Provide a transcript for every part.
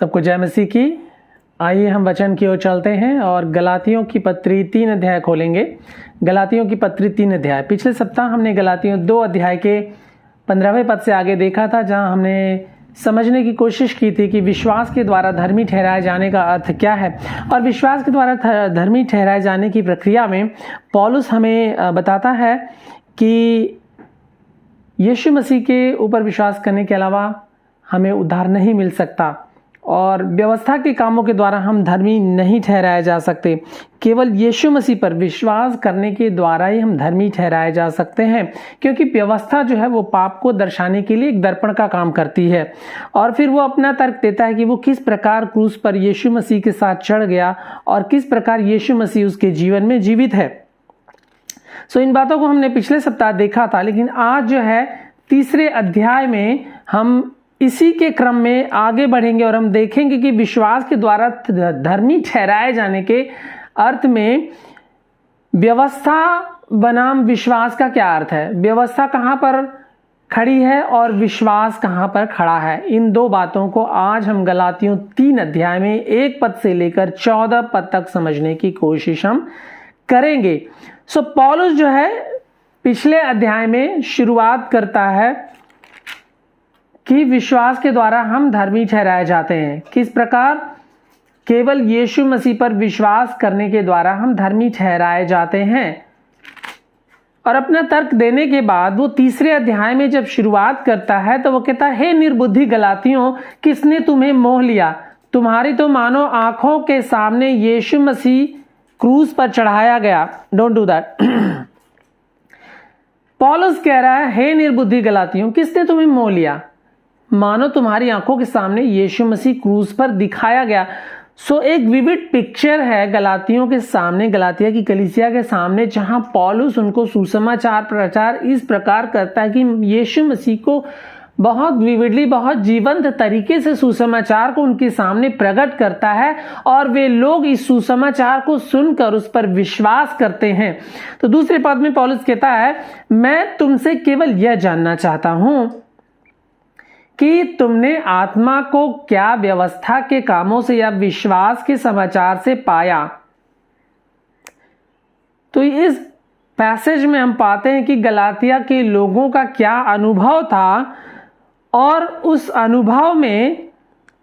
सबको जय मसीह की। आइए हम वचन की ओर चलते हैं और गलातियों की पत्री 3 अध्याय खोलेंगे। गलातियों की पत्री 3 अध्याय। पिछले सप्ताह हमने गलातियों 2 अध्याय के 15वें पद से आगे देखा था, जहां हमने समझने की कोशिश की थी कि विश्वास के द्वारा धर्मी ठहराए जाने का अर्थ क्या है। और विश्वास के द्वारा धर्मी ठहराए जाने की प्रक्रिया में पौलुस हमें बताता है कि यीशु मसीह के ऊपर विश्वास करने के अलावा हमें उद्धार नहीं मिल सकता और व्यवस्था के कामों के द्वारा हम धर्मी नहीं ठहराए जा सकते। केवल यीशु मसीह पर विश्वास करने के द्वारा ही हम धर्मी ठहराए जा सकते हैं, क्योंकि व्यवस्था जो है वो पाप को दर्शाने के लिए एक दर्पण का काम करती है। और फिर वो अपना तर्क देता है कि वो किस प्रकार क्रूस पर यीशु मसीह के साथ चढ़ गया और किस प्रकार यीशु मसीह उसके जीवन में जीवित है। इन बातों को हमने पिछले सप्ताह देखा था, लेकिन आज जो है 3 अध्याय में हम इसी के क्रम में आगे बढ़ेंगे और हम देखेंगे कि विश्वास के द्वारा धर्मी ठहराए जाने के अर्थ में व्यवस्था बनाम विश्वास का क्या अर्थ है, व्यवस्था कहां पर खड़ी है और विश्वास कहां पर खड़ा है। इन 2 बातों को आज हम गलातियों 3 अध्याय में 1 पद से लेकर 14 पद तक समझने की कोशिश हम करेंगे। पौलुस जो है पिछले अध्याय में शुरुआत करता है कि विश्वास के द्वारा हम धर्मी ठहराए जाते हैं। किस प्रकार? केवल यीशु मसीह पर विश्वास करने के द्वारा हम धर्मी ठहराए जाते हैं। और अपना तर्क देने के बाद वो 3 अध्याय में जब शुरुआत करता है तो वो कहता है, हे निर्बुद्धि गलातियों, किसने तुम्हें मोह लिया? तुम्हारी तो मानो आंखों के सामने यीशु मसीह क्रूस पर चढ़ाया गया। Don't do that. पौलुस कह रहा है, हे निर्बुद्धि गलातियों, किसने तुम्हें मोह लिया? मानो तुम्हारी आंखों के सामने यीशु मसीह क्रूस पर दिखाया गया। एक विविड पिक्चर है गलातियों के सामने, गलातिया की कलीसिया के सामने, जहां पौलुस उनको सुसमाचार प्रचार इस प्रकार करता है कि यीशु मसीह को बहुत विविडली, बहुत जीवंत तरीके से सुसमाचार को उनके सामने प्रकट करता है और वे लोग इस सुसमाचार को सुनकर उस पर विश्वास करते हैं। तो दूसरे पद में पौलुस कहता है, मैं तुमसे केवल यह जानना चाहता हूं कि तुमने आत्मा को क्या व्यवस्था के कामों से या विश्वास के समाचार से पाया। तो इस पैसेज में हम पाते हैं कि गलातिया के लोगों का क्या अनुभव था और उस अनुभव में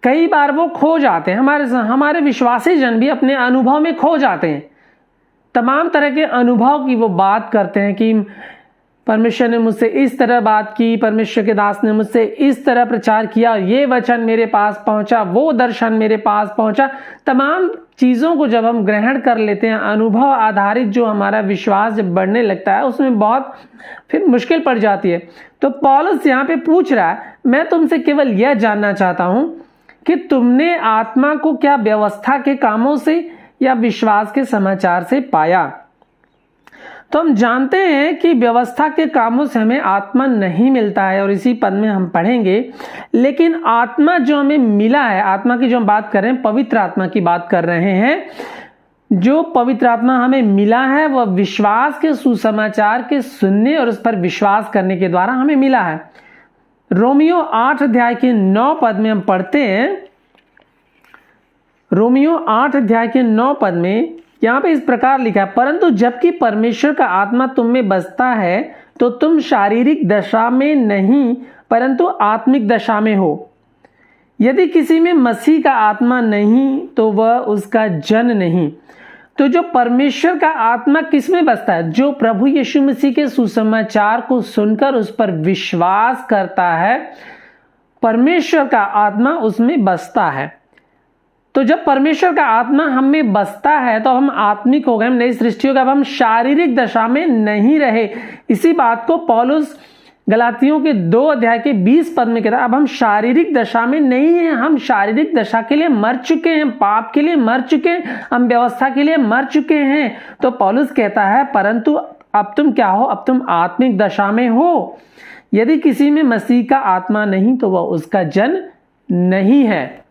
कई बार वो खो जाते हैं। हमारे विश्वासी जन भी अपने अनुभव में खो जाते हैं। तमाम तरह के अनुभव की वो बात करते हैं कि परमेश्वर ने मुझसे इस तरह बात की, परमेश्वर के दास ने मुझसे इस तरह प्रचार किया, ये वचन मेरे पास पहुंचा, वो दर्शन मेरे पास पहुंचा। तमाम चीज़ों को जब हम ग्रहण कर लेते हैं, अनुभव आधारित जो हमारा विश्वास जब बढ़ने लगता है, उसमें बहुत फिर मुश्किल पड़ जाती है। तो पौलुस यहाँ पे पूछ रहा है, मैं तुमसे केवल यह जानना चाहता हूं कि तुमने आत्मा को क्या व्यवस्था के कामों से या विश्वास के समाचार से पाया। तो हम जानते हैं कि व्यवस्था के कामों से हमें आत्मा नहीं मिलता है और इसी पद में हम पढ़ेंगे। लेकिन आत्मा जो हमें मिला है, आत्मा की जो हम बात कर रहे हैं, पवित्र आत्मा की बात कर रहे हैं, जो पवित्र आत्मा हमें मिला है वह विश्वास के सुसमाचार के सुनने और उस पर विश्वास करने के द्वारा हमें मिला है। रोमियो 8 अध्याय के 9 पद में हम पढ़ते हैं, रोमियो 8 अध्याय के 9 पद में यहां पे इस प्रकार लिखा है, परंतु जबकि परमेश्वर का आत्मा तुम में बसता है तो तुम शारीरिक दशा में नहीं परंतु आत्मिक दशा में हो। यदि किसी में मसीह का आत्मा नहीं तो वह उसका जन नहीं। तो जो परमेश्वर का आत्मा किस में बसता है? जो प्रभु यीशु मसीह के सुसमाचार को सुनकर उस पर विश्वास करता है, परमेश्वर का आत्मा उसमें बसता है। तो जब परमेश्वर का आत्मा हम में बसता है तो हम आत्मिक हो गए, हम नई सृष्टि हो गए, अब हम शारीरिक दशा में नहीं रहे। इसी बात को पौलुस गलातियों के 2 अध्याय के 20 पद में कहता है, अब हम शारीरिक दशा में नहीं हैं, हम शारीरिक दशा के लिए मर चुके हैं, पाप के लिए मर चुके हैं, हम व्यवस्था के लिए मर चुके हैं। तो पौलुस कहता है, परंतु अब तुम क्या हो? अब तुम आत्मिक दशा में हो। यदि किसी में मसीह का आत्मा नहीं तो वह उसका जन नहीं है।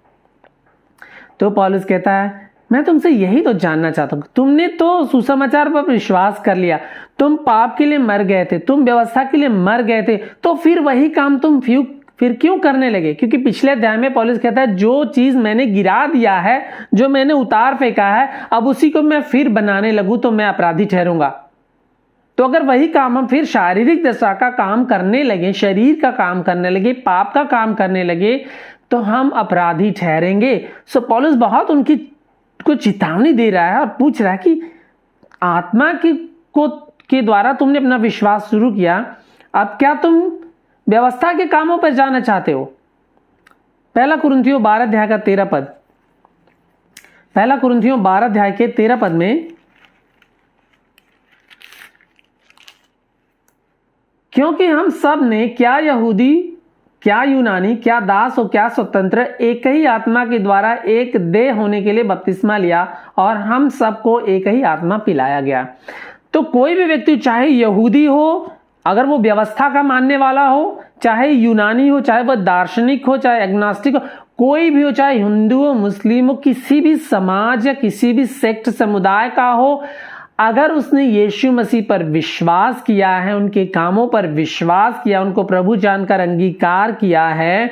तो पौलुस कहता है, मैं तुमसे यही तो जानना चाहता हूं, तुमने तो सुसमाचार पर विश्वास कर लिया, तुम पाप के लिए मर गए थे, तुम व्यवस्था के लिए मर गए थे, तो फिर वही काम तुम फिर क्यों करने लगे? क्योंकि पिछले अध्याय में पौलुस कहता है जो चीज मैंने गिरा दिया है, जो मैंने उतार फेंका है, अब उसी को मैं फिर बनाने लगूं तो मैं अपराधी ठहरूंगा। तो अगर वही काम हम फिर शारीरिक दशा का काम करने लगे, शरीर का काम करने लगे, पाप का काम करने लगे, तो हम अपराधी ठहरेंगे। सो पौलुस बहुत उनकी को चेतावनी दे रहा है और पूछ रहा है कि आत्मा के द्वारा तुमने अपना विश्वास शुरू किया, अब क्या तुम व्यवस्था के कामों पर जाना चाहते हो? पहला कुरिन्थियों 12 अध्याय का 13 पद, पहला कुरिन्थियों 12 अध्याय के 13 पद में, क्योंकि हम सब ने, क्या यहूदी क्या यूनानी, क्या दास और क्या स्वतंत्र, एक ही आत्मा के द्वारा एक देह होने के लिए बपतिस्मा लिया और हम सबको एक ही आत्मा पिलाया गया। तो कोई भी व्यक्ति, चाहे यहूदी हो, अगर वो व्यवस्था का मानने वाला हो, चाहे यूनानी हो, चाहे वह दार्शनिक हो, चाहे एग्नोस्टिक हो, कोई भी हो, चाहे हिंदू हो, मुस्लिम हो, किसी भी समाज या किसी भी सेक्ट समुदाय का हो, अगर उसने यीशु मसीह पर विश्वास किया है, उनके कामों पर विश्वास किया, उनको प्रभु जानकर अंगीकार किया है,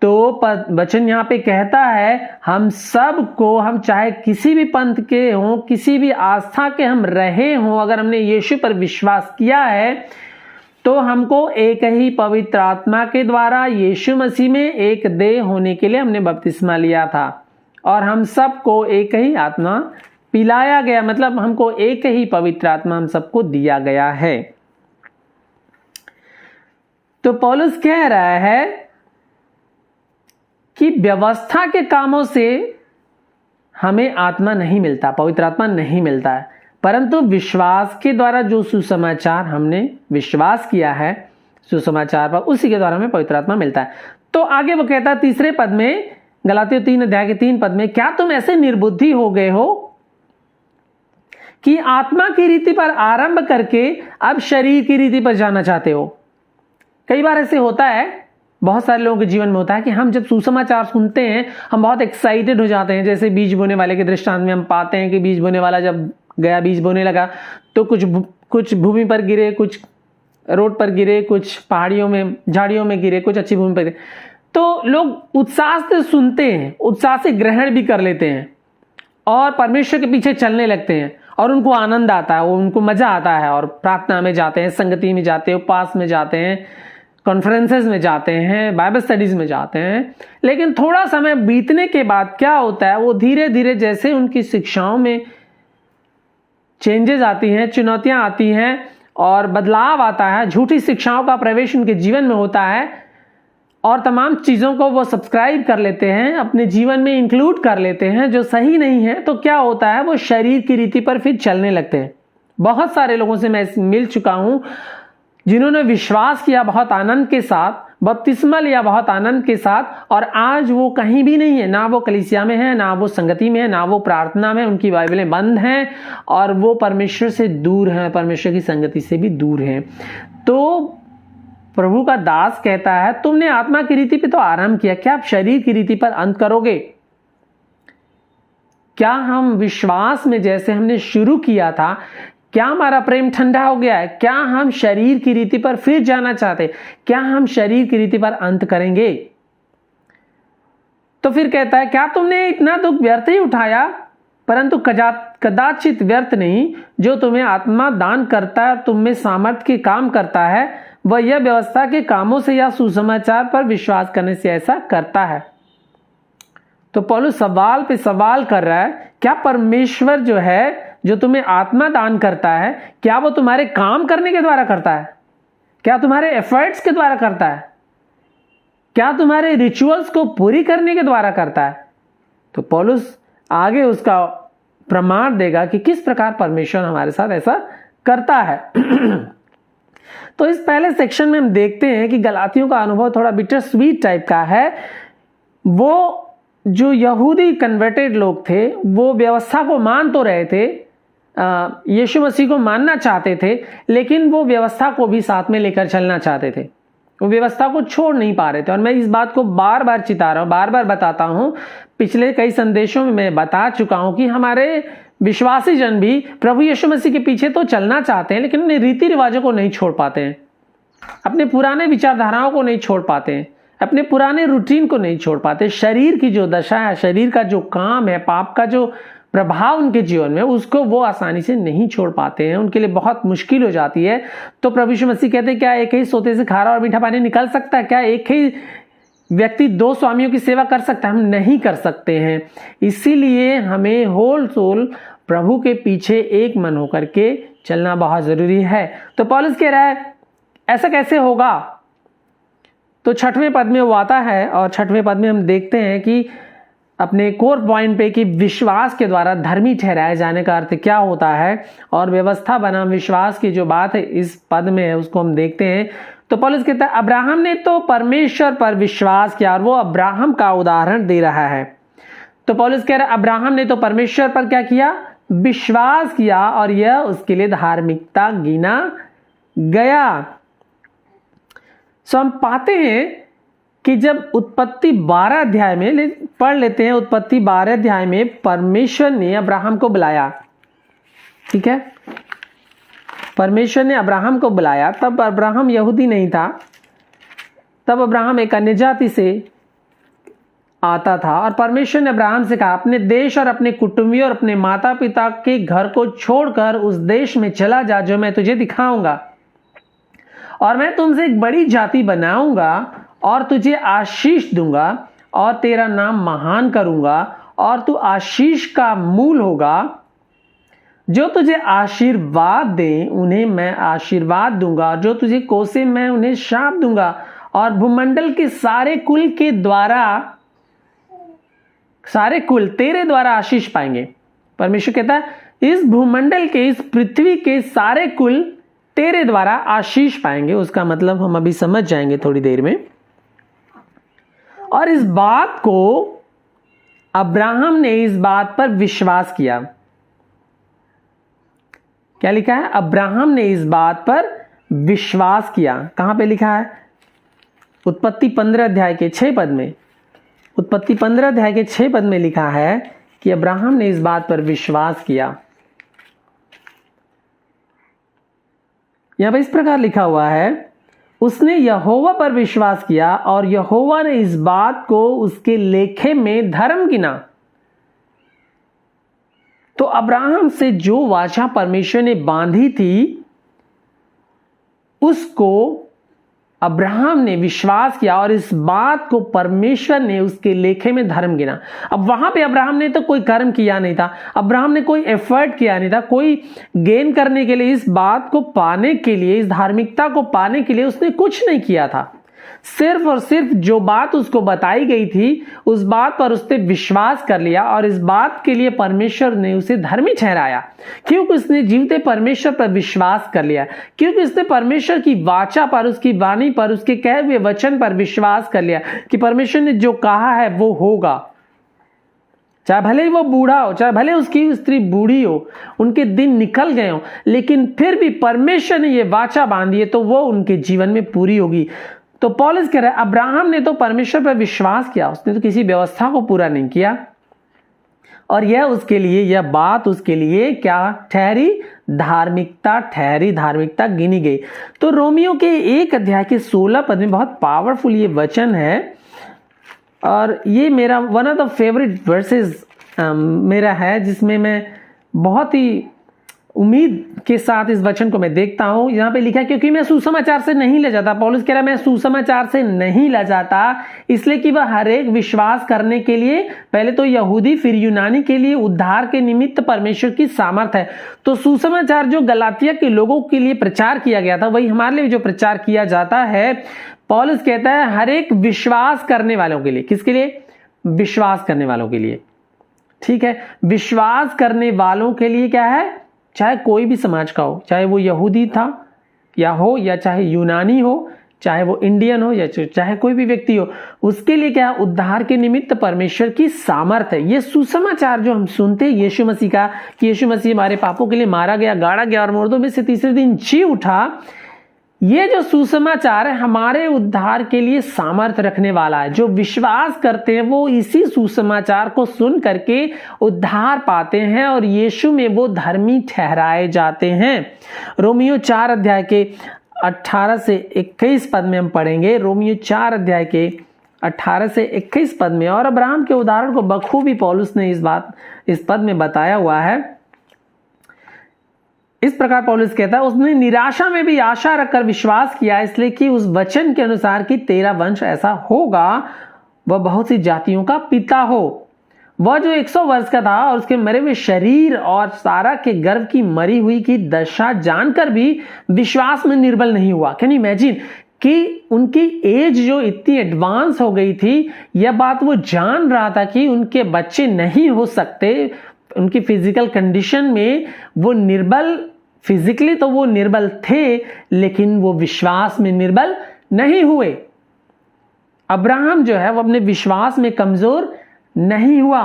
तो वचन यहां पे कहता है हम सब को, हम चाहे किसी भी पंथ के हों, किसी भी आस्था के हम रहे हों, अगर हमने यीशु पर विश्वास किया है तो हमको एक ही पवित्र आत्मा के द्वारा यीशु मसीह में एक देह होने के लिए हमने बपतिस्मा लिया था और हम सबको एक ही आत्मा पिलाया गया। मतलब हमको एक ही पवित्र आत्मा हम सबको दिया गया है। तो पौलुस कह रहा है कि व्यवस्था के कामों से हमें आत्मा नहीं मिलता, पवित्र आत्मा नहीं मिलता है, परंतु विश्वास के द्वारा जो सुसमाचार हमने विश्वास किया है सुसमाचार पर, उसी के द्वारा हमें पवित्र आत्मा मिलता है। तो आगे वो कहता है तीसरे पद में, गलातियों 3 अध्याय के 3 पद में, क्या तुम ऐसे निर्बुद्धि हो गए हो कि आत्मा की रीति पर आरंभ करके अब शरीर की रीति पर जाना चाहते हो? कई बार ऐसे होता है, बहुत सारे लोगों के जीवन में होता है कि हम जब सुसमाचार सुनते हैं हम बहुत एक्साइटेड हो जाते हैं। जैसे बीज बोने वाले के दृष्टांत में हम पाते हैं कि बीज बोने वाला जब गया, बीज बोने लगा, तो कुछ भूमि पर गिरे, कुछ रोड पर गिरे, कुछ पहाड़ियों में झाड़ियों में गिरे, कुछ अच्छी भूमि पर गिरे। तो लोग उत्साह से सुनते हैं, उत्साह से ग्रहण भी कर लेते हैं और परमेश्वर के पीछे चलने लगते हैं और उनको आनंद आता है, उनको मजा आता है और प्रार्थना में जाते हैं, संगति में जाते हैं, उपवास में जाते हैं, कॉन्फ्रेंसेस में जाते हैं, बाइबल स्टडीज में जाते हैं। लेकिन थोड़ा समय बीतने के बाद क्या होता है, वो धीरे धीरे जैसे उनकी शिक्षाओं में चेंजेस आती हैं, चुनौतियां आती हैं और बदलाव आता है, झूठी शिक्षाओं का प्रवेश उनके जीवन में होता है और तमाम चीज़ों को वो सब्सक्राइब कर लेते हैं, अपने जीवन में इंक्लूड कर लेते हैं जो सही नहीं है। तो क्या होता है, वो शरीर की रीति पर फिर चलने लगते हैं। बहुत सारे लोगों से मैं मिल चुका हूं जिन्होंने विश्वास किया बहुत आनंद के साथ, बपतिस्मा लिया बहुत आनंद के साथ, और आज वो कहीं भी नहीं है, ना वो कलीसिया में है, ना वो संगति में है, ना वो प्रार्थना में, उनकी बाइबलें बंद हैं और वो परमेश्वर से दूर हैं, परमेश्वर की संगति से भी दूर हैं। तो प्रभु का दास कहता है तुमने आत्मा की रीति पे तो आराम किया, क्या आप शरीर की रीति पर अंत करोगे? क्या हम विश्वास में जैसे हमने शुरू किया था, क्या हमारा प्रेम ठंडा हो गया है? क्या हम शरीर की रीति पर फिर जाना चाहते? क्या हम शरीर की रीति पर अंत करेंगे? तो फिर कहता है क्या तुमने इतना दुख व्यर्थ ही उठाया? परंतु कदाचित व्यर्थ नहीं, जो तुम्हें आत्मा दान करता है, तुम में सामर्थ्य के काम करता है, वह यह व्यवस्था के कामों से या सुसमाचार पर विश्वास करने से ऐसा करता है। तो पौलुस सवाल पे सवाल कर रहा है, क्या परमेश्वर जो है, जो तुम्हें आत्मा दान करता है, क्या वो तुम्हारे काम करने के द्वारा करता है? क्या तुम्हारे एफर्ट्स के द्वारा करता है? क्या तुम्हारे रिचुअल्स को पूरी करने के द्वारा करता है? तो पौलुस आगे उसका प्रमाण देगा कि किस प्रकार परमेश्वर हमारे साथ ऐसा करता है। तो इस पहले सेक्शन में हम देखते हैं कि गलातियों का अनुभव थोड़ा बिटर स्वीट टाइप का है। वो जो यहूदी कन्वर्टेड लोग थे वो व्यवस्था को मान तो रहे थे, यीशु मसीह को मानना चाहते थे, लेकिन वो व्यवस्था को भी साथ में लेकर चलना चाहते थे, वो व्यवस्था को छोड़ नहीं पा रहे थे। और मैं इस बात को बार बार चिता रहा हूं, बार बार बताता हूं, पिछले कई संदेशों में मैं बता चुका हूं कि हमारे विश्वासी जन भी प्रभु यीशु मसीह के पीछे तो चलना चाहते हैं, लेकिन अपने रीति रिवाजों को नहीं छोड़ पाते हैं, अपने पुराने विचारधाराओं को नहीं छोड़ पाते हैं, अपने पुराने रूटीन को नहीं छोड़ पाते। शरीर की जो दशा है, शरीर का जो काम है, पाप का जो प्रभाव उनके जीवन में, उसको वो आसानी से नहीं छोड़ पाते हैं, उनके लिए बहुत मुश्किल हो जाती है। तो प्रभु यीशु मसीह कहते हैं क्या एक ही सोते से खारा और मीठा पानी निकल सकता है? क्या एक ही व्यक्ति दो स्वामियों की सेवा कर सकता है? हम नहीं कर सकते हैं। इसीलिए हमें होल सोल प्रभु के पीछे एक मन होकर के चलना बहुत जरूरी है। तो पौलुस कह रहा है ऐसा कैसे होगा? तो 6वें पद में वो आता है और 6वें पद में हम देखते हैं कि अपने कोर पॉइंट पे कि विश्वास के द्वारा धर्मी ठहराए जाने का अर्थ क्या होता है, और व्यवस्था बनाम विश्वास की जो बात है इस पद में है उसको हम देखते हैं। तो पौलुस कहता है अब्राहम ने तो परमेश्वर पर विश्वास किया, और वो अब्राहम का उदाहरण दे रहा है। तो पौलुस कह रहा है अब्राहम ने तो परमेश्वर पर क्या किया? विश्वास किया, और यह उसके लिए धार्मिकता गिना गया। सो हम पाते हैं कि जब उत्पत्ति 12 अध्याय में पढ़ लेते हैं, उत्पत्ति 12 अध्याय में परमेश्वर ने अब्राहम को बुलाया, ठीक है, परमेश्वर ने अब्राहम को बुलाया। तब अब्राहम यहूदी नहीं था, तब अब्राहम एक अन्य जाति से आता था, और परमेश्वर ने अब्राहम से कहा अपने देश और अपने कुटुंबियों और अपने माता पिता के घर को छोड़कर उस देश में चला जा जो मैं तुझे दिखाऊंगा, और मैं तुमसे एक बड़ी जाति बनाऊंगा और तुझे आशीष दूंगा और तेरा नाम महान करूंगा, और तू आशीष का मूल होगा। जो तुझे आशीर्वाद दे उन्हें मैं आशीर्वाद दूंगा, और जो तुझे कोसे मैं उन्हें शाप दूंगा, और भूमंडल के सारे कुल के द्वारा, सारे कुल तेरे द्वारा आशीष पाएंगे। परमेश्वर कहता है इस भूमंडल के, इस पृथ्वी के सारे कुल तेरे द्वारा आशीष पाएंगे। उसका मतलब हम अभी समझ जाएंगे थोड़ी देर में। और इस बात को अब्राहम ने इस बात पर विश्वास किया। क्या लिखा है? अब्राहम ने इस बात पर विश्वास किया। कहां पे लिखा है? उत्पत्ति 15 अध्याय के 6 पद में। उत्पत्ति 15 अध्याय के 6 पद में लिखा है कि अब्राहम ने इस बात पर विश्वास किया। यहां पर इस प्रकार लिखा हुआ है उसने यहोवा पर विश्वास किया और यहोवा ने इस बात को उसके लेखे में धर्म गिना। तो अब्राहम से जो वाचा परमेश्वर ने बांधी थी उसको अब्राहम ने विश्वास किया और इस बात को परमेश्वर ने उसके लेखे में धर्म गिना। अब वहां पे अब्राहम ने तो कोई कर्म किया नहीं था, अब्राहम ने कोई एफर्ट किया नहीं था, कोई गेन करने के लिए, इस बात को पाने के लिए, इस धार्मिकता को पाने के लिए उसने कुछ नहीं किया था। सिर्फ और सिर्फ जो बात उसको बताई गई थी उस बात पर उसने विश्वास कर लिया और इस बात के लिए परमेश्वर ने उसे धर्मी ठहराया, क्योंकि उसने जीवते परमेश्वर पर विश्वास कर लिया, क्योंकि उसने परमेश्वर की वाचा पर, उसकी वाणी पर, उसके कहे हुए वचन पर विश्वास कर लिया कि परमेश्वर ने जो कहा है वो होगा। चाहे भले ही वो बूढ़ा हो, चाहे भले उसकी स्त्री बूढ़ी हो, उनके दिन निकल गए हो, लेकिन फिर भी परमेश्वर ने ये वाचा बांधी है तो वो उनके जीवन में पूरी होगी। तो पौलुस कह रहा है अब्राहम ने तो परमेश्वर पर विश्वास किया, उसने तो किसी व्यवस्था को पूरा नहीं किया, और यह उसके लिए, यह बात उसके लिए क्या ठहरी? धार्मिकता ठहरी, धार्मिकता गिनी गई। तो रोमियो के 1 अध्याय के 16 पद में बहुत पावरफुल ये वचन है, और ये मेरा one of the favourite versus मेरा है, जिसमें मैं बहुत ही उम्मीद के साथ इस वचन को मैं देखता हूं। यहां पे लिखा है क्योंकि मैं सुसमाचार से नहीं ले जाता। पौलुस कह रहा है मैं सुसमाचार से नहीं ले जाता, इसलिए कि वह हर एक विश्वास करने के लिए, पहले तो यहूदी फिर यूनानी के लिए उद्धार के निमित्त परमेश्वर की सामर्थ है। तो सुसमाचार जो गलातिया के लोगों के लिए प्रचार किया गया था वही हमारे लिए जो प्रचार किया जाता है। पौलुस कहता है हर एक विश्वास करने वालों के लिए। किसके लिए? विश्वास करने वालों के लिए। ठीक है, विश्वास करने वालों के लिए क्या है? चाहे कोई भी समाज का हो, चाहे वो यहूदी था या हो, या चाहे यूनानी हो, चाहे वो इंडियन हो, या चाहे कोई भी व्यक्ति हो, उसके लिए क्या? उद्धार के निमित्त परमेश्वर की सामर्थ है। ये सुसमाचार जो हम सुनते हैं यीशु मसीह का, कि यीशु मसीह हमारे पापों के लिए मारा गया, गाड़ा गया और मुर्दों में से तीसरे दिन जी उठा, ये जो सुसमाचार है हमारे उद्धार के लिए सामर्थ रखने वाला है। जो विश्वास करते हैं वो इसी सुसमाचार को सुन करके उद्धार पाते हैं और यीशु में वो धर्मी ठहराए जाते हैं। रोमियो 4 अध्याय के 18 से 21 पद में हम पढ़ेंगे। रोमियो 4 अध्याय के 18 से 21 पद में। और अब्राहम के उदाहरण को बखूबी पौलुस ने इस पद में बताया हुआ है। इस प्रकार पौलुस कहता है, उसने निराशा में भी आशा रखकर विश्वास किया, इसलिए कि उस वचन के अनुसार कि तेरा वंश ऐसा होगा, वह बहुत सी जातियों का पिता हो। वह जो 100 वर्ष का था और उसके मरे हुए शरीर और सारा के गर्भ की मरी हुई की दशा जानकर भी विश्वास में निर्बल नहीं हुआ। कैन यू इमेजिन कि उनकी एज जो इतनी एडवांस हो गई थी, यह बात वो जान रहा था कि उनके बच्चे नहीं हो सकते, उनकी फिजिकल कंडीशन में वो निर्बल, फिजिकली तो वो निर्बल थे, लेकिन वो विश्वास में निर्बल नहीं हुए। अब्राहम जो है वो अपने विश्वास में कमजोर नहीं हुआ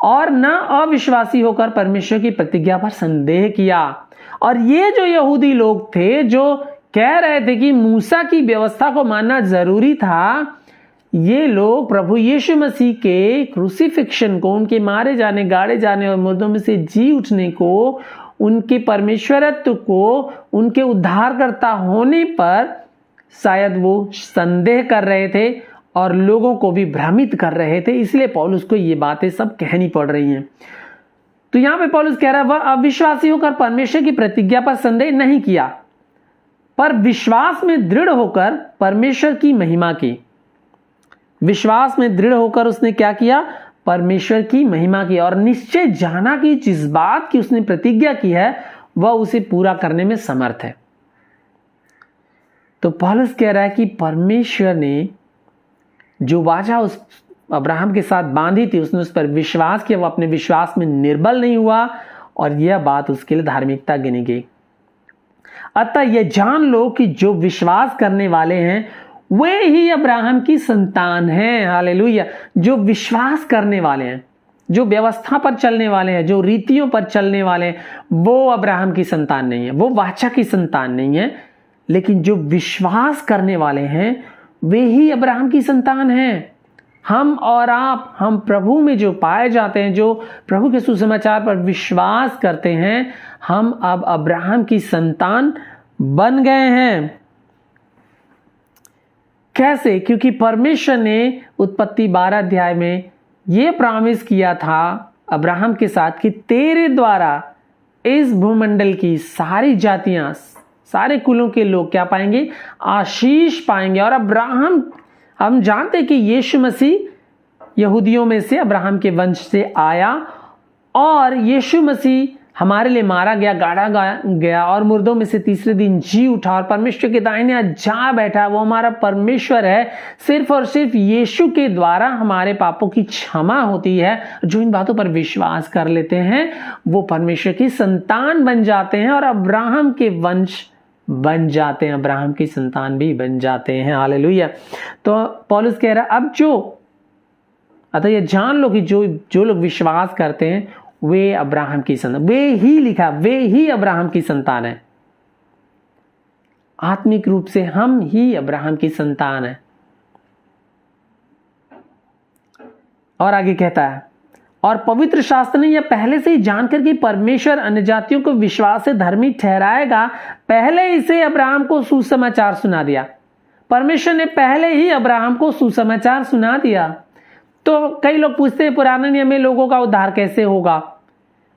और न अविश्वासी होकर परमेश्वर की प्रतिज्ञा पर संदेह किया। और ये जो यहूदी लोग थे जो कह रहे थे कि मूसा की व्यवस्था को मानना जरूरी था, ये लोग प्रभु यीशु मसीह के क्रूसिफिक्शन को, उनके मारे जाने, गाड़े जाने और मुर्दों में से जी उठने को, उनके परमेश्वरत्व को, उनके उद्धारकर्ता होने पर शायद वो संदेह कर रहे थे और लोगों को भी भ्रमित कर रहे थे। इसलिए पौलुस को ये बातें सब कहनी पड़ रही हैं। तो यहां पे पौलुस कह रहा है, वह अविश्वासी होकर परमेश्वर की प्रतिज्ञा पर संदेह नहीं किया, पर विश्वास में दृढ़ होकर परमेश्वर की महिमा की। विश्वास में दृढ़ होकर उसने क्या किया? परमेश्वर की महिमा की, और निश्चय जाना कि जिस बात की उसने प्रतिज्ञा की है वह उसे पूरा करने में समर्थ है। तो पौलुस कह रहा है कि परमेश्वर ने जो वाचा उस अब्राहम के साथ बांधी थी, उसने उस पर विश्वास किया, वो अपने विश्वास में निर्बल नहीं हुआ और यह बात उसके लिए धार्मिकता गिनी गई। अतः यह जान लो कि जो विश्वास करने वाले हैं वे ही अब्राहम की संतान हैं। हालेलुया। जो विश्वास करने वाले हैं, जो व्यवस्था पर चलने वाले हैं, जो रीतियों पर चलने वाले हैं, वो अब्राहम की संतान नहीं है, वो वाचा की संतान नहीं है, लेकिन जो विश्वास करने वाले हैं वे ही अब्राहम की संतान हैं। हम और आप, हम प्रभु में जो पाए जाते हैं, जो प्रभु के सुसमाचार पर विश्वास करते हैं, हम अब अब्राहम की संतान बन गए हैं। कैसे? क्योंकि परमेश्वर ने उत्पत्ति 12 अध्याय में यह प्रॉमिस किया था अब्राहम के साथ कि तेरे द्वारा इस भूमंडल की सारी जातियां, सारे कुलों के लोग क्या पाएंगे? आशीष पाएंगे। और अब्राहम, हम जानते हैं कि यीशु मसीह यहूदियों में से, अब्राहम के वंश से आया और यीशु मसीह हमारे लिए मारा गया, गाड़ा गया और मुर्दों में से तीसरे दिन जी उठा और परमेश्वर के दाहिने जा बैठा। वो हमारा परमेश्वर है। सिर्फ और सिर्फ यीशु के द्वारा हमारे पापों की क्षमा होती है। जो इन बातों पर विश्वास कर लेते हैं वो परमेश्वर की संतान बन जाते हैं और अब्राहम के वंश बन जाते हैं, अब्राहम की संतान भी बन जाते हैं। हालेलुया। तो पौलुस कह रहा है, अब अतः ये जान लो कि जो लोग विश्वास करते हैं वे अब्राहम की संतान, वे ही अब्राहम की संतान है। आत्मिक रूप से हम ही अब्राहम की संतान है। और आगे कहता है, और पवित्र शास्त्र ने यह पहले से ही जानकर कि परमेश्वर अन्य जातियों को विश्वास से धर्मी ठहराएगा, पहले इसे अब्राहम को सुसमाचार सुना दिया। परमेश्वर ने पहले ही अब्राहम को सुसमाचार सुना दिया। तो कई लोग पूछते हैं पुराने नियम में लोगों का उद्धार कैसे होगा?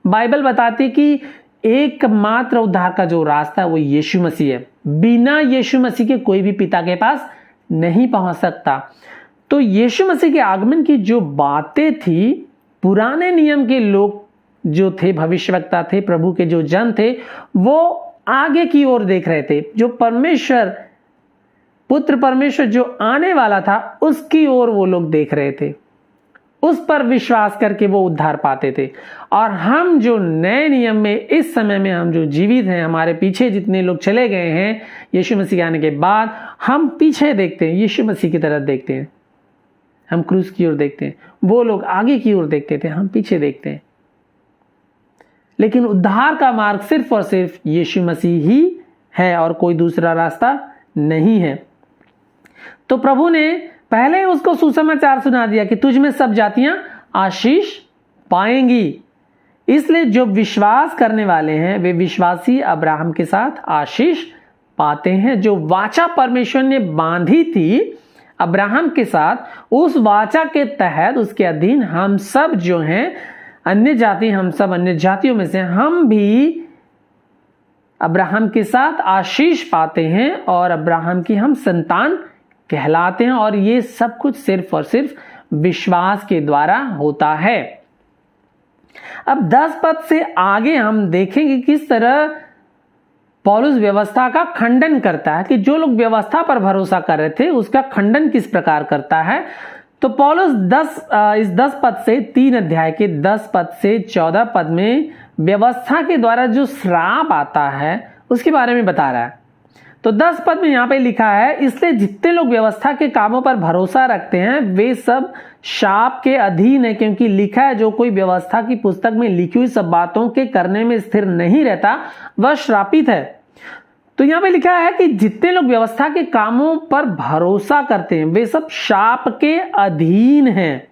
बाइबल बताती कि एकमात्र उद्धार का जो रास्ता है वो यीशु मसीह है। बिना यीशु मसीह के कोई भी पिता के पास नहीं पहुंच सकता। तो यीशु मसीह के आगमन की जो बातें थी, पुराने नियम के लोग जो थे, भविष्यवक्ता थे, प्रभु के जो जन थे, वो आगे की ओर देख रहे थे। जो परमेश्वर, पुत्र परमेश्वर जो आने वाला था उसकी ओर वो लोग देख रहे थे। उस पर विश्वास करके वो उद्धार पाते थे। और हम जो नए नियम में इस समय में हम जो जीवित हैं, हमारे पीछे जितने लोग चले गए हैं यीशु मसीह के आने के बाद, हम पीछे देखते हैं, यीशु मसीह की तरफ देखते हैं। हम क्रूस की ओर देखते हैं। वो लोग आगे की ओर देखते थे, हम पीछे देखते हैं। लेकिन उद्धार का मार्ग सिर्फ और सिर्फ यीशु मसीह ही है और कोई दूसरा रास्ता नहीं है। तो प्रभु ने पहले उसको सुसमाचार सुना दिया कि तुझ में सब जातियां आशीष पाएंगी। इसलिए जो विश्वास करने वाले हैं वे विश्वासी अब्राहम के साथ आशीष पाते हैं। जो वाचा परमेश्वर ने बांधी थी अब्राहम के साथ उस वाचा के तहत, उसके अधीन हम सब जो हैं अन्य जाति, हम सब अन्य जातियों में से हम भी अब्राहम के साथ आशीष पाते हैं और अब्राहम की हम संतान कहलाते हैं। और ये सब कुछ सिर्फ और सिर्फ विश्वास के द्वारा होता है। अब 10 पद से आगे हम देखेंगे किस तरह पौलुस व्यवस्था का खंडन करता है, कि जो लोग व्यवस्था पर भरोसा कर रहे थे उसका खंडन किस प्रकार करता है। तो पौलुस इस 10 पद से 3 अध्याय के 10 पद से 14 पद में व्यवस्था के द्वारा जो श्राप आता है उसके बारे में बता रहा है। तो 10 पद में यहां पे लिखा है, इसलिए जितने लोग व्यवस्था के कामों पर भरोसा रखते हैं वे सब शाप के अधीन है, क्योंकि लिखा है जो कोई व्यवस्था की पुस्तक में लिखी हुई सब बातों के करने में स्थिर नहीं रहता वह श्रापित है। तो यहां पे लिखा है कि जितने लोग व्यवस्था के कामों पर भरोसा करते हैं वे सब शाप के अधीन हैं।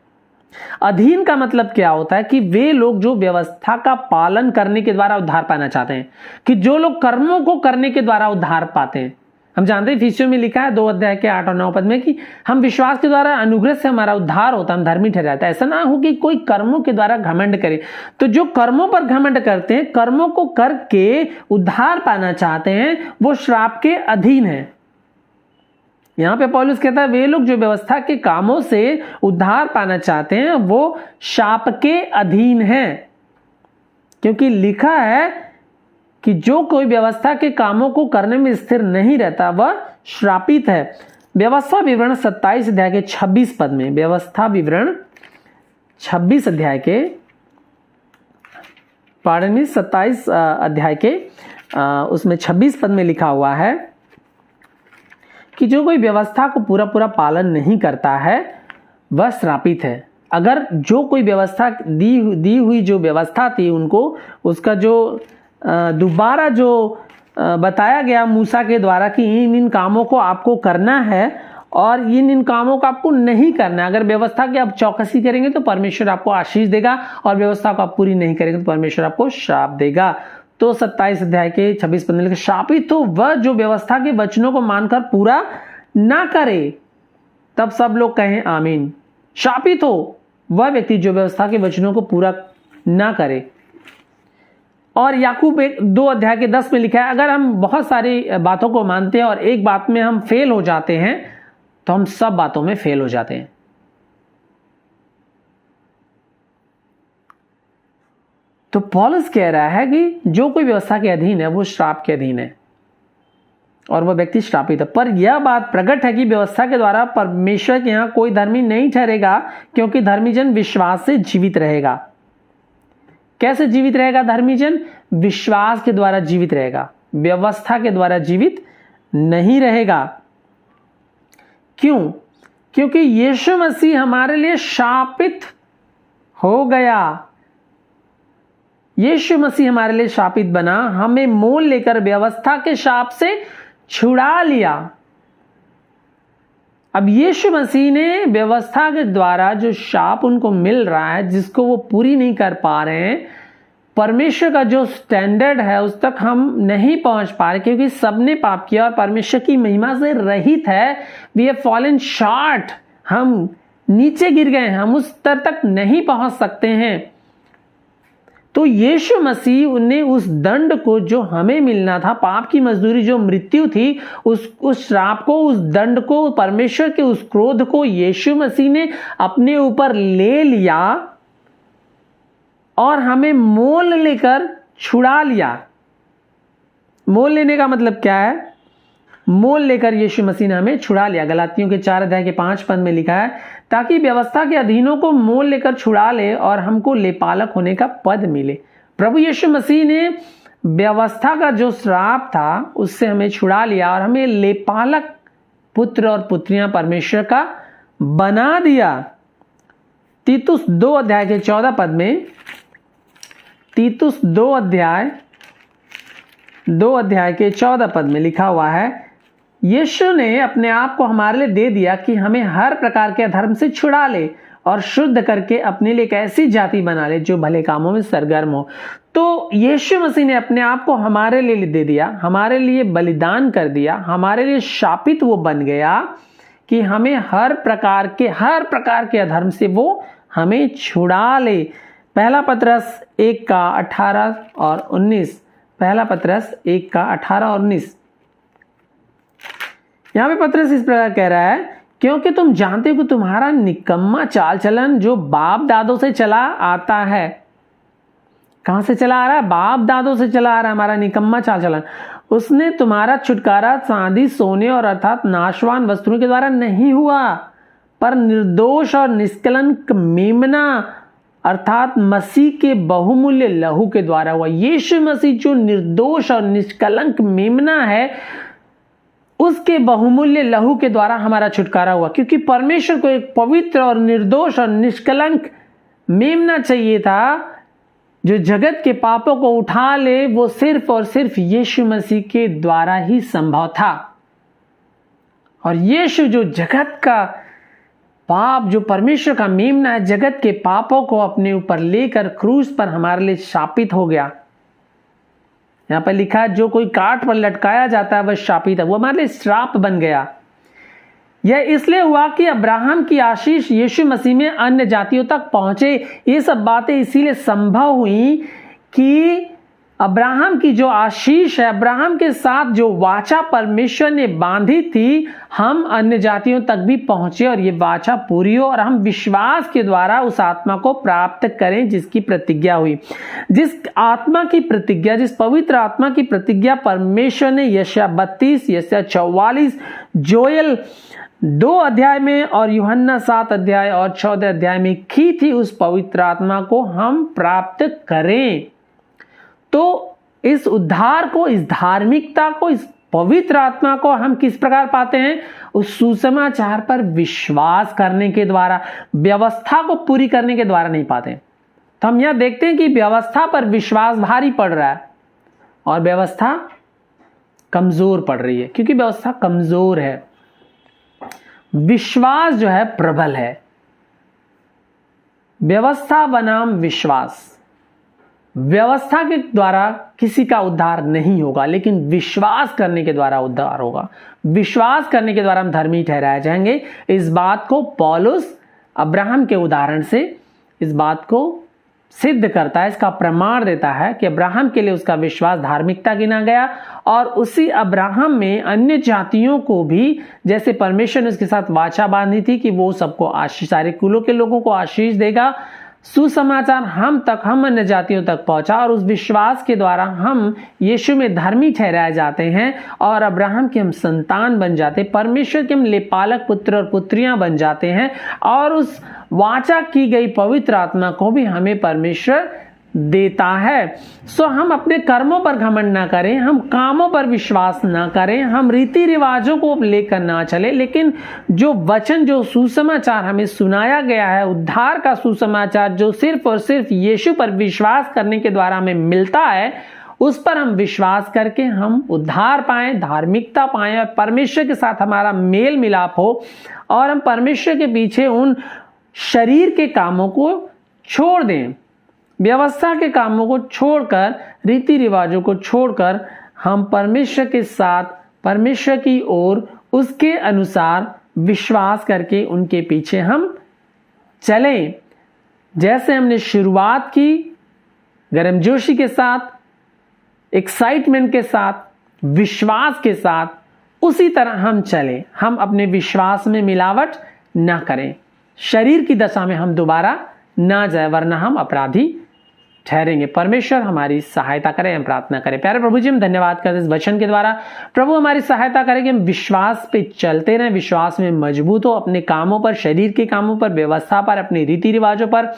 अधीन का मतलब क्या होता है, कि वे लोग जो व्यवस्था का पालन करने के द्वारा उद्धार पाना चाहते हैं, कि जो लोग कर्मों को करने के द्वारा उद्धार पाते हैं। हम जानते हैं इफिसियों में लिखा है 2 अध्याय के 8 और 9 पद में कि हम विश्वास के द्वारा अनुग्रह से हमारा उद्धार होता है, हम धर्मी ठहराता है। ऐसा ना हो कि कोई कर्मों के द्वारा घमंड करे। तो जो कर्मों पर घमंड करते हैं, कर्मों को करके उद्धार पाना चाहते हैं, वो श्राप के अधीन है। यहां पे पौलुस कहता है वे लोग जो व्यवस्था के कामों से उद्धार पाना चाहते हैं वो शाप के अधीन हैं, क्योंकि लिखा है कि जो कोई व्यवस्था के कामों को करने में स्थिर नहीं रहता वह श्रापित है। व्यवस्था विवरण 27 अध्याय के 26 पद में, व्यवस्था विवरण 26 अध्याय के 27 अध्याय के उसमें 26 पद में लिखा हुआ है कि जो कोई व्यवस्था को पूरा पूरा पालन नहीं करता है वह श्रापित है। अगर जो कोई व्यवस्था दी हुई जो व्यवस्था थी उनको, उसका जो दोबारा जो बताया गया मूसा के द्वारा कि इन कामों को आपको करना है और इन कामों को आपको नहीं करना है, अगर व्यवस्था की आप चौकसी करेंगे तो परमेश्वर आपको आशीष देगा, और व्यवस्था को आप पूरी नहीं करेंगे तो परमेश्वर आपको श्राप देगा। तो 27 अध्याय के 26 पद में लिखा, शापित तो वह जो व्यवस्था के वचनों को मानकर पूरा ना करे। तब सब लोग कहें आमीन। शापित हो वह व्यक्ति जो व्यवस्था के वचनों को पूरा ना करे। और याकूब 2 अध्याय के 10 में लिखा है, अगर हम बहुत सारी बातों को मानते हैं और एक बात में हम फेल हो जाते हैं तो हम सब बातों में फेल हो जाते हैं। तो पौलुस कह रहा है कि जो कोई व्यवस्था के अधीन है वो श्राप के अधीन है और वह व्यक्ति श्रापित है। पर यह बात प्रकट है कि व्यवस्था के द्वारा परमेश्वर के यहां कोई धर्मी नहीं ठहरेगा, क्योंकि धर्मी जन विश्वास से जीवित रहेगा। कैसे जीवित रहेगा धर्मी जन? विश्वास के द्वारा जीवित रहेगा, व्यवस्था के द्वारा जीवित नहीं रहेगा। क्यों? क्योंकि यीशु मसीह हमारे लिए शापित हो गया। यीशु मसीह हमारे लिए शापित बना, हमें मोल लेकर व्यवस्था के शाप से छुड़ा लिया। अब यीशु मसीह ने व्यवस्था के द्वारा जो शाप उनको मिल रहा है, जिसको वो पूरी नहीं कर पा रहे हैं, परमेश्वर का जो स्टैंडर्ड है उस तक हम नहीं पहुंच पा रहे, क्योंकि सबने पाप किया और परमेश्वर की महिमा से रहित है। वी हैव फॉलन शॉर्ट, हम नीचे गिर गए, हम उस स्तर तक नहीं पहुंच सकते हैं। तो यीशु मसीह ने उस दंड को जो हमें मिलना था, पाप की मजदूरी जो मृत्यु थी, उस श्राप को, उस दंड को, परमेश्वर के उस क्रोध को यीशु मसीह ने अपने ऊपर ले लिया और हमें मोल लेकर छुड़ा लिया। मोल लेने का मतलब क्या है? मोल लेकर यीशु मसीह ने हमें छुड़ा लिया। गलातियों के 4 अध्याय के 5 पद में लिखा है, ताकि व्यवस्था के अधीनों को मोल लेकर छुड़ा ले और हमको लेपालक होने का पद मिले। प्रभु यीशु मसीह ने व्यवस्था का जो श्राप था उससे हमें छुड़ा लिया और हमें लेपालक पुत्र और पुत्रियां परमेश्वर का बना दिया। तीतुस 2 अध्याय के 14 पद में, तीतुस 2 अध्याय के 14 पद में लिखा हुआ है, यीशु ने अपने आप को हमारे लिए दे दिया कि हमें हर प्रकार के अधर्म से छुड़ा ले और शुद्ध करके अपने लिए एक ऐसी जाति बना ले जो भले कामों में सरगर्म हो। तो यीशु मसीह ने अपने आप को हमारे लिए दे दिया, हमारे लिए बलिदान कर दिया, हमारे लिए शापित वो बन गया कि हमें हर प्रकार के अधर्म से वो हमें छुड़ा ले। पहला पतरस 1 का 18 और 19, पहला पतरस 1 का 18 और 19। यहां पे पतरस इस प्रकार कह रहा है, क्योंकि तुम जानते हो कि तुम्हारा निकम्मा चाल चलन जो बाप दादों से चला आता है। कहां से चला आ रहा है? बाप दादों से चला आ रहा है हमारा निकम्मा चाल चलन। उसने तुम्हारा छुटकारा चांदी सोने और अर्थात नाशवान वस्तुओं के द्वारा नहीं हुआ, पर निर्दोष और निष्कलंक मेमना अर्थात मसीह के बहुमूल्य लहू के द्वारा हुआ। यीशु मसीह जो निर्दोष और निष्कलंक मेमना है, उसके बहुमूल्य लहू के द्वारा हमारा छुटकारा हुआ। क्योंकि परमेश्वर को एक पवित्र और निर्दोष और निष्कलंक मेमना चाहिए था जो जगत के पापों को उठा ले, वो सिर्फ और सिर्फ यीशु मसीह के द्वारा ही संभव था। और यीशु जो जगत का पाप, जो परमेश्वर का मेमना है, जगत के पापों को अपने ऊपर लेकर क्रूस पर हमारे लिए शापित हो गया। यहां पर लिखा है, जो कोई काठ पर लटकाया जाता है वह शापित है, वो हमारे लिए श्राप बन गया। यह इसलिए हुआ कि अब्राहम की आशीष यीशु मसीह में अन्य जातियों तक पहुंचे। ये सब बातें इसीलिए संभव हुई कि अब्राहम की जो आशीष है, अब्राहम के साथ जो वाचा परमेश्वर ने बांधी थी, हम अन्य जातियों तक भी पहुंचे और ये वाचा पूरी हो और हम विश्वास के द्वारा उस आत्मा को प्राप्त करें जिसकी प्रतिज्ञा हुई। जिस आत्मा की प्रतिज्ञा, जिस पवित्र आत्मा की प्रतिज्ञा परमेश्वर ने यशायाह 32, यशायाह 44, जोएल 2 अध्याय में और यूहन्ना 7 अध्याय और 14 अध्याय में की थी, उस पवित्र आत्मा को हम प्राप्त करें। तो इस उद्धार को, इस धार्मिकता को, इस पवित्र आत्मा को हम किस प्रकार पाते हैं? उस सुसमाचार पर विश्वास करने के द्वारा, व्यवस्था को पूरी करने के द्वारा नहीं पाते। तो हम यह देखते हैं कि व्यवस्था पर विश्वास भारी पड़ रहा है और व्यवस्था कमजोर पड़ रही है। क्योंकि व्यवस्था कमजोर है, विश्वास जो है प्रबल है। व्यवस्था बनाम विश्वास, व्यवस्था के द्वारा किसी का उद्धार नहीं होगा, लेकिन विश्वास करने के द्वारा उद्धार होगा। विश्वास करने के द्वारा हम धर्मी ठहराए जाएंगे। इस बात को पौलुस अब्राहम के उदाहरण से इस बात को सिद्ध करता है, इसका प्रमाण देता है कि अब्राहम के लिए उसका विश्वास धार्मिकता गिना गया और उसी अब्राहम में अन्य जातियों को भी, जैसे परमेश्वर ने उसके साथ वाचा बांधी थी कि वो सबको आशीष, सारे कुलों के लोगों को आशीष देगा, सुसमाचार हम तक, हम अन्य जातियों तक पहुंचा और उस विश्वास के द्वारा हम यीशु में धर्मी ठहराए जाते हैं और अब्राहम के हम संतान बन जाते हैं, परमेश्वर के हम लेपालक पुत्र और पुत्रियां बन जाते हैं और उस वाचा की गई पवित्र आत्मा को भी हमें परमेश्वर देता है। सो हम अपने कर्मों पर घमंड ना करें, हम कामों पर विश्वास ना करें, हम रीति रिवाजों को लेकर ना चले, लेकिन जो वचन, जो सुसमाचार हमें सुनाया गया है, उद्धार का सुसमाचार जो सिर्फ और सिर्फ यीशु पर विश्वास करने के द्वारा हमें मिलता है, उस पर हम विश्वास करके हम उद्धार पाएं, धार्मिकता पाएं और परमेश्वर के साथ हमारा मेल मिलाप हो और हम परमेश्वर के पीछे उन शरीर के कामों को छोड़ दें, व्यवस्था के कामों को छोड़कर, रीति रिवाजों को छोड़कर हम परमेश्वर के साथ, परमेश्वर की ओर, उसके अनुसार विश्वास करके उनके पीछे हम चलें। जैसे हमने शुरुआत की गर्मजोशी के साथ, एक्साइटमेंट के साथ, विश्वास के साथ, उसी तरह हम चलें। हम अपने विश्वास में मिलावट ना करें, शरीर की दशा में हम दोबारा ना जाए, वरना हम अपराधी ठहरेंगे। परमेश्वर हमारी सहायता करे, हम प्रार्थना करें। प्यारे प्रभु जी, हम धन्यवाद करते हैं इस वचन के द्वारा। प्रभु हमारी सहायता करें कि हम विश्वास पे चलते रहें, विश्वास में मजबूत हो, अपने कामों पर, शरीर के कामों पर, व्यवस्था पर, अपने रीति रिवाजों पर,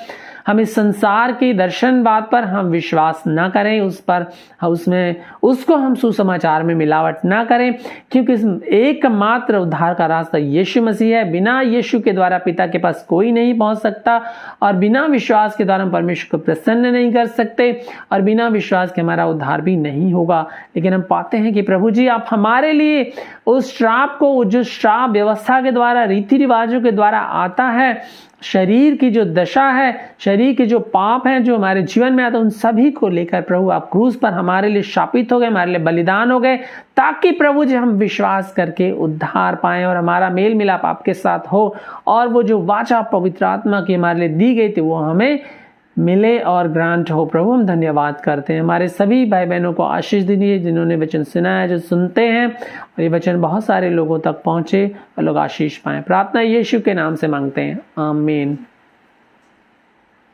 हम इस संसार के दर्शनवाद पर हम विश्वास ना करें, उस पर उसमें उसको हम सुसमाचार में मिलावट ना करें, क्योंकि एकमात्र उद्धार का रास्ता यीशु मसीह है। बिना यीशु के द्वारा पिता के पास कोई नहीं पहुंच सकता और बिना विश्वास के द्वारा हम परमेश्वर को प्रसन्न नहीं कर सकते और बिना विश्वास के हमारा उद्धार भी नहीं होगा। लेकिन हम पाते हैं कि प्रभु जी, आप हमारे लिए उस श्राप को, जो श्राप व्यवस्था के द्वारा, रीति रिवाजों के द्वारा आता है, शरीर की जो दशा है, शरीर के जो पाप हैं जो हमारे जीवन में आते हैं, उन सभी को लेकर प्रभु आप क्रूस पर हमारे लिए शापित हो गए, हमारे लिए बलिदान हो गए, ताकि प्रभु जी हम विश्वास करके उद्धार पाएं और हमारा मेल मिलाप आपके साथ हो, और वो जो वाचा पवित्र आत्मा की हमारे लिए दी गई थी वो हमें मिले और ग्रांट हो। प्रभु हम धन्यवाद करते हैं। हमारे सभी भाई बहनों को आशीष दीजिए जिन्होंने वचन सुना है, जो सुनते हैं, और ये वचन बहुत सारे लोगों तक पहुंचे और लोग आशीष पाएं। प्रार्थना यीशु के नाम से मांगते हैं, आमीन।